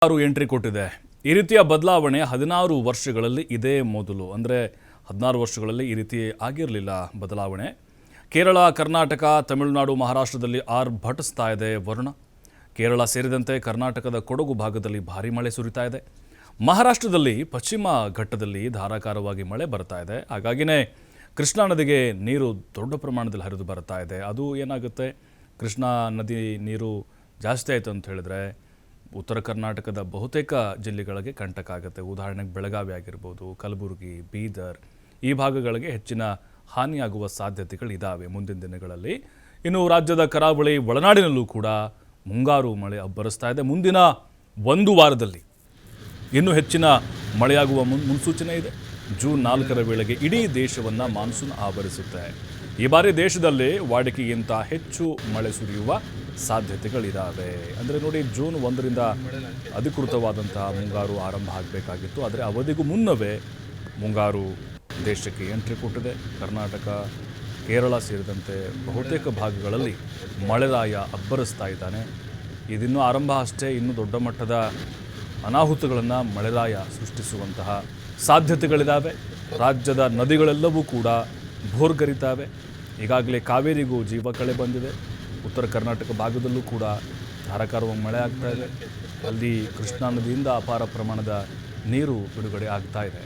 6 entry ಕೊಟ್ಟಿದೆ. ಈ ರೀತಿಯ ಬದಲಾವಣೆ 16 ವರ್ಷಗಳಲ್ಲಿ ಇದೇ ಮೊದಲು. ಅಂದರೆ 16 ವರ್ಷಗಳಲ್ಲಿ ಈ ರೀತಿ ಆಗಿರಲಿಲ್ಲ ಬದಲಾವಣೆ. ಕೇರಳ, ಕರ್ನಾಟಕ, ತಮಿಳುನಾಡು, ಮಹಾರಾಷ್ಟ್ರದಲ್ಲಿ ಆರ್ಭಟಿಸ್ತಾ ಇದೆ ವರುಣ. ಕೇರಳ ಸೇರಿದಂತೆ ಕರ್ನಾಟಕದ ಕೊಡಗು ಭಾಗದಲ್ಲಿ ಭಾರೀ ಮಳೆ ಸುರಿತಾ ಇದೆ. ಮಹಾರಾಷ್ಟ್ರದಲ್ಲಿ ಪಶ್ಚಿಮ ಘಟ್ಟದಲ್ಲಿ ಧಾರಾಕಾರವಾಗಿ ಮಳೆ ಬರ್ತಾ ಇದೆ. ಹಾಗಾಗಿನೇ ಕೃಷ್ಣಾ ನದಿಗೆ ನೀರು ದೊಡ್ಡ ಪ್ರಮಾಣದಲ್ಲಿ ಹರಿದು ಬರ್ತಾ ಇದೆ. ಅದು ಏನಾಗುತ್ತೆ, ಕೃಷ್ಣಾ ನದಿ ನೀರು ಜಾಸ್ತಿ ಆಯಿತು ಅಂತ ಹೇಳಿದ್ರೆ ಉತ್ತರ ಕರ್ನಾಟಕದ ಬಹುತೇಕ ಜಿಲ್ಲೆಗಳಿಗೆ ಕಂಟಕ ಆಗುತ್ತೆ. ಉದಾಹರಣೆಗೆ ಬೆಳಗಾವಿ ಆಗಿರ್ಬೋದು, ಕಲಬುರಗಿ, ಬೀದರ್ ಈ ಭಾಗಗಳಿಗೆ ಹೆಚ್ಚಿನ ಹಾನಿಯಾಗುವ ಸಾಧ್ಯತೆಗಳಿದ್ದಾವೆ ಮುಂದಿನ ದಿನಗಳಲ್ಲಿ. ಇನ್ನು ರಾಜ್ಯದ ಕರಾವಳಿ ಒಳನಾಡಿನಲ್ಲೂ ಕೂಡ ಮುಂಗಾರು ಮಳೆ ಅಬ್ಬರಿಸ್ತಾ ಇದೆ. ಮುಂದಿನ ಒಂದು ವಾರದಲ್ಲಿ ಇನ್ನೂ ಹೆಚ್ಚಿನ ಮಳೆಯಾಗುವ ಮುನ್ಸೂಚನೆ ಇದೆ. ಜೂನ್ 4ರ ವೇಳೆಗೆ ಇಡೀ ದೇಶವನ್ನು ಮಾನ್ಸೂನ್ ಆವರಿಸುತ್ತೆ. ಈ ಬಾರಿ ದೇಶದಲ್ಲಿ ವಾಡಿಕೆಗಿಂತ ಹೆಚ್ಚು ಮಳೆ ಸುರಿಯುವ ಸಾಧ್ಯತೆಗಳಿದ್ದಾವೆ. ಅಂದರೆ ನೋಡಿ, ಜೂನ್ 1ರಿಂದ ಅಧಿಕೃತವಾದಂತಹ ಮುಂಗಾರು ಆರಂಭ ಆಗಬೇಕಾಗಿತ್ತು. ಆದರೆ ಅವಧಿಗೂ ಮುನ್ನವೇ ಮುಂಗಾರು ದೇಶಕ್ಕೆ ಎಂಟ್ರಿ ಕೊಟ್ಟಿದೆ. ಕರ್ನಾಟಕ, ಕೇರಳ ಸೇರಿದಂತೆ ಬಹುತೇಕ ಭಾಗಗಳಲ್ಲಿ ಮಳೆರಾಯ ಅಬ್ಬರಿಸ್ತಾ ಇದ್ದಾನೆ. ಇದಿನ್ನೂ ಆರಂಭ ಅಷ್ಟೇ. ಇನ್ನೂ ದೊಡ್ಡ ಮಟ್ಟದ ಅನಾಹುತಗಳನ್ನು ಮಳೆರಾಯ ಸೃಷ್ಟಿಸುವಂತಹ ಸಾಧ್ಯತೆಗಳಿದ್ದಾವೆ. ರಾಜ್ಯದ ನದಿಗಳೆಲ್ಲವೂ ಕೂಡ ಭೋರ್ಗರಿತಾವೆ. ಈಗಾಗಲೇ ಕಾವೇರಿಗೂ ಜೀವ ಕಳೆ ಬಂದಿದೆ. ಉತ್ತರ ಕರ್ನಾಟಕ ಭಾಗದಲ್ಲೂ ಕೂಡ ಧಾರಾಕಾರವಾಗಿ ಮಳೆ ಆಗ್ತಾ ಇದೆ. ಅಲ್ಲಿ ಕೃಷ್ಣಾ ನದಿಯಿಂದ ಅಪಾರ ಪ್ರಮಾಣದ ನೀರು ಬಿಡುಗಡೆ ಆಗ್ತಾ ಇದೆ.